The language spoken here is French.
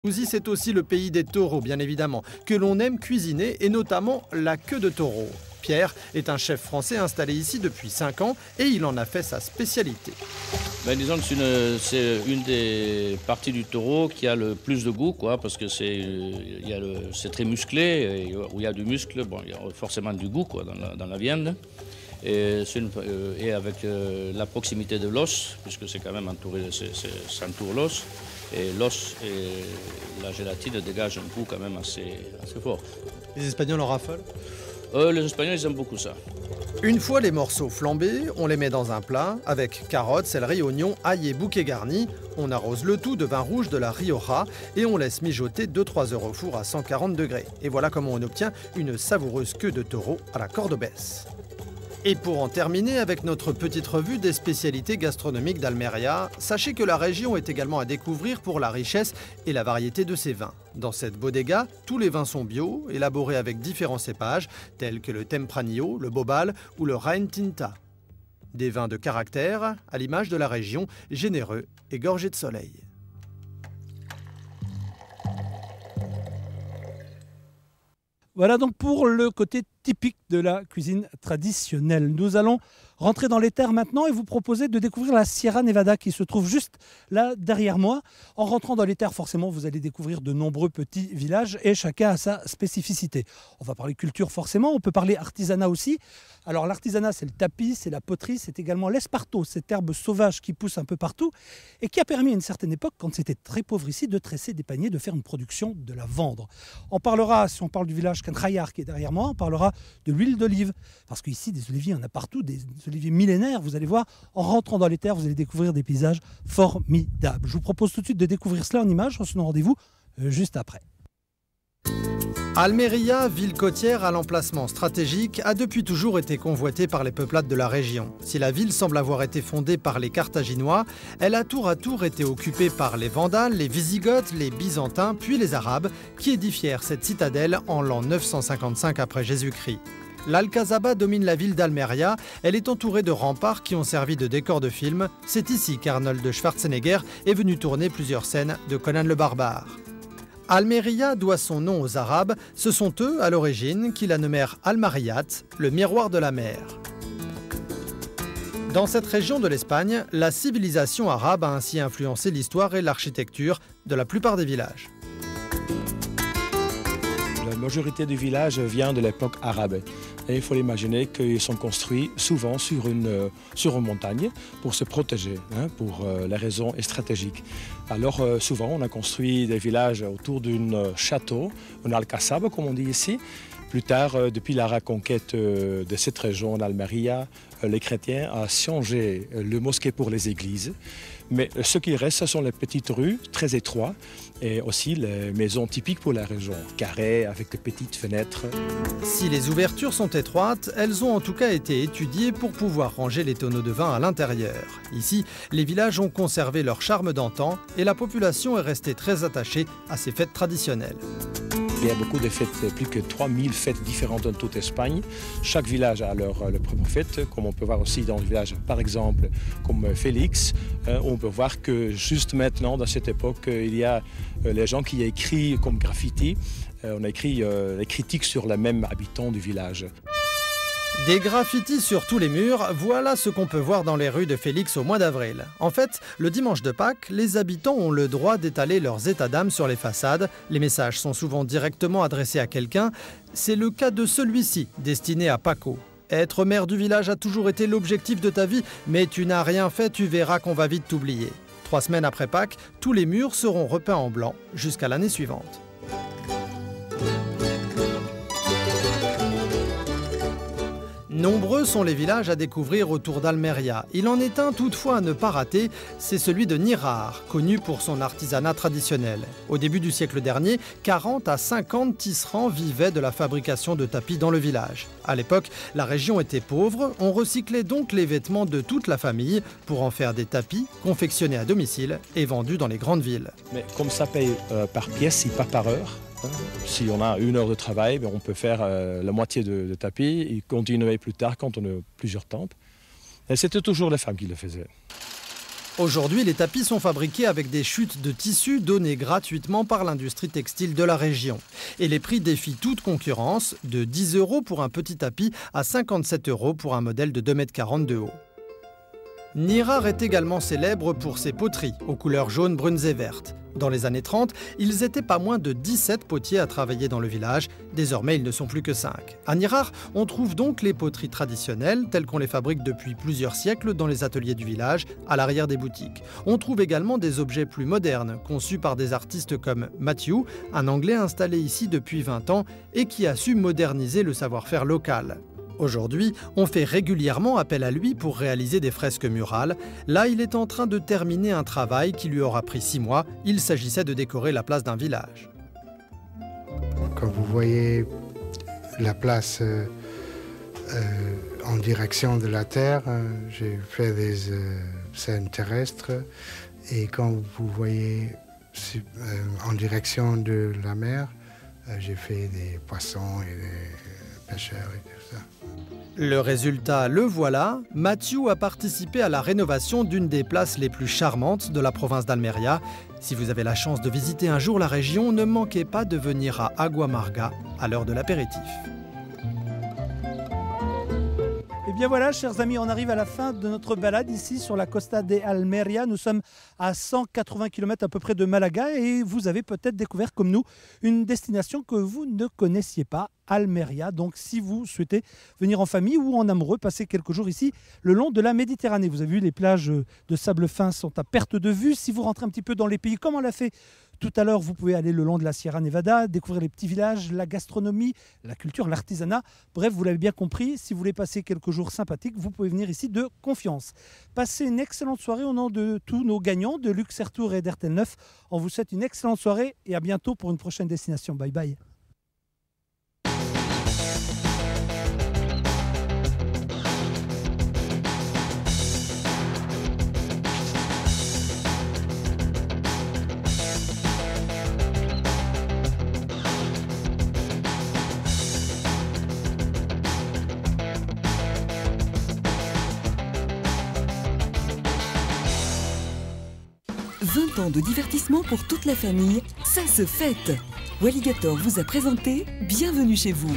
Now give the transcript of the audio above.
Andalousie, c'est aussi le pays des taureaux, bien évidemment, que l'on aime cuisiner, et notamment la queue de taureau. Pierre est un chef français installé ici depuis 5 ans et il en a fait sa spécialité. Disons que c'est une des parties du taureau qui a le plus de goût, parce que c'est très musclé, et où il y a du muscle, il y a forcément du goût dans la viande. Et avec la proximité de l'os, puisque c'est quand même entouré, ça entoure l'os, et l'os et la gélatine dégagent un goût quand même assez fort. Les Espagnols en raffolent? Les Espagnols, ils aiment beaucoup ça. Une fois les morceaux flambés, on les met dans un plat avec carottes, céleri, oignons, ail et bouquet garni. On arrose le tout de vin rouge de la Rioja et on laisse mijoter 2-3 heures au four à 140 degrés. Et voilà comment on obtient une savoureuse queue de taureau à la cordobès. Et pour en terminer avec notre petite revue des spécialités gastronomiques d'Almeria, sachez que la région est également à découvrir pour la richesse et la variété de ses vins. Dans cette bodega, tous les vins sont bio, élaborés avec différents cépages, tels que le Tempranillo, le Bobal ou le Rein Tinta. Des vins de caractère, à l'image de la région, généreux et gorgés de soleil. Voilà donc pour le côté typique de la cuisine traditionnelle. Nous allons rentrer dans les terres maintenant et vous proposer de découvrir la Sierra Nevada qui se trouve juste là derrière moi. En rentrant dans les terres, forcément, vous allez découvrir de nombreux petits villages et chacun a sa spécificité. On va parler culture forcément, on peut parler artisanat aussi. Alors l'artisanat, c'est le tapis, c'est la poterie, c'est également l'esparto, cette herbe sauvage qui pousse un peu partout et qui a permis à une certaine époque, quand c'était très pauvre ici, de tresser des paniers, de faire une production, de la vendre. On parlera, si on parle du village Cantrayar qui est derrière moi, on parlera de l'huile d'olive. Parce qu'ici, des oliviers, il y en a partout, des oliviers millénaires. Vous allez voir, en rentrant dans les terres, vous allez découvrir des paysages formidables. Je vous propose tout de suite de découvrir cela en images. On se donne rendez-vous juste après. Almeria, ville côtière à l'emplacement stratégique, a depuis toujours été convoitée par les peuplades de la région. Si la ville semble avoir été fondée par les Carthaginois, elle a tour à tour été occupée par les Vandales, les Wisigoths, les Byzantins, puis les Arabes, qui édifièrent cette citadelle en l'an 955 après Jésus-Christ. L'Alcazaba domine la ville d'Almeria, elle est entourée de remparts qui ont servi de décor de film. C'est ici qu'Arnold Schwarzenegger est venu tourner plusieurs scènes de Conan le Barbare. Almeria doit son nom aux Arabes, ce sont eux, à l'origine, qui la nommèrent Al-Mariyat, le miroir de la mer. Dans cette région de l'Espagne, la civilisation arabe a ainsi influencé l'histoire et l'architecture de la plupart des villages. La majorité du village vient de l'époque arabe. Et il faut imaginer qu'ils sont construits souvent sur une montagne pour se protéger, pour les raisons stratégiques. Alors souvent on a construit des villages autour d'un château, un alcazaba comme on dit ici. Plus tard, depuis la reconquête de cette région d'Almeria, les chrétiens ont changé le mosquée pour les églises. Mais ce qui reste, ce sont les petites rues très étroites et aussi les maisons typiques pour la région, carrées avec de petites fenêtres. Si les ouvertures sont étroites, elles ont en tout cas été étudiées pour pouvoir ranger les tonneaux de vin à l'intérieur. Ici, les villages ont conservé leur charme d'antan et la population est restée très attachée à ces fêtes traditionnelles. Il y a beaucoup de fêtes, plus que 3000 fêtes différentes dans toute l'Espagne. Chaque village a leur propre fête, comme on peut voir aussi dans le village, par exemple, comme Félix. On peut voir que juste maintenant, dans cette époque, il y a les gens qui écrivent comme graffiti. On a écrit les critiques sur les mêmes habitants du village. Des graffitis sur tous les murs, voilà ce qu'on peut voir dans les rues de Félix au mois d'avril. En fait, le dimanche de Pâques, les habitants ont le droit d'étaler leurs états d'âme sur les façades. Les messages sont souvent directement adressés à quelqu'un. C'est le cas de celui-ci, destiné à Paco. Être maire du village a toujours été l'objectif de ta vie, mais tu n'as rien fait, tu verras qu'on va vite t'oublier. 3 semaines après Pâques, tous les murs seront repeints en blanc jusqu'à l'année suivante. Nombreux sont les villages à découvrir autour d'Almeria. Il en est un toutefois à ne pas rater, c'est celui de Níjar, connu pour son artisanat traditionnel. Au début du siècle dernier, 40 à 50 tisserands vivaient de la fabrication de tapis dans le village. À l'époque, la région était pauvre, on recyclait donc les vêtements de toute la famille pour en faire des tapis confectionnés à domicile et vendus dans les grandes villes. Mais comme ça paye par pièce et pas par heure, si on a 1 heure de travail, on peut faire la moitié de tapis et continuer plus tard quand on a plusieurs tempes. Et c'était toujours les femmes qui le faisaient. Aujourd'hui, les tapis sont fabriqués avec des chutes de tissu données gratuitement par l'industrie textile de la région. Et les prix défient toute concurrence, de 10 € pour un petit tapis à 57 € pour un modèle de 2,40 m de haut. Nirard est également célèbre pour ses poteries, aux couleurs jaunes, brunes et vertes. Dans les années 30, ils étaient pas moins de 17 potiers à travailler dans le village. Désormais, ils ne sont plus que 5. À Nirard, on trouve donc les poteries traditionnelles, telles qu'on les fabrique depuis plusieurs siècles dans les ateliers du village, à l'arrière des boutiques. On trouve également des objets plus modernes, conçus par des artistes comme Matthew, un Anglais installé ici depuis 20 ans et qui a su moderniser le savoir-faire local. Aujourd'hui, on fait régulièrement appel à lui pour réaliser des fresques murales. Là, il est en train de terminer un travail qui lui aura pris 6 mois. Il s'agissait de décorer la place d'un village. Quand vous voyez la place en direction de la Terre, j'ai fait des scènes terrestres. Et quand vous voyez en direction de la mer, j'ai fait des poissons et des pêcheurs et tout ça. Le résultat, le voilà. Matthew a participé à la rénovation d'une des places les plus charmantes de la province d'Almeria. Si vous avez la chance de visiter un jour la région, ne manquez pas de venir à Agua Amarga à l'heure de l'apéritif. Et bien voilà, chers amis, on arrive à la fin de notre balade ici sur la Costa de Almeria. Nous sommes à 180 km à peu près de Malaga et vous avez peut-être découvert comme nous une destination que vous ne connaissiez pas, Almeria. Donc si vous souhaitez venir en famille ou en amoureux, passer quelques jours ici le long de la Méditerranée. Vous avez vu, les plages de sable fin sont à perte de vue. Si vous rentrez un petit peu dans les pays comme on l'a fait tout à l'heure, vous pouvez aller le long de la Sierra Nevada, découvrir les petits villages, la gastronomie, la culture, l'artisanat. Bref, vous l'avez bien compris, si vous voulez passer quelques jours sympathiques, vous pouvez venir ici de confiance. Passez une excellente soirée au nom de tous nos gagnants, de Luc Sertour et d'RTL 9. On vous souhaite une excellente soirée et à bientôt pour une prochaine destination. Bye bye. De divertissement pour toute la famille, ça se fête. Walligator vous a présenté Bienvenue chez vous.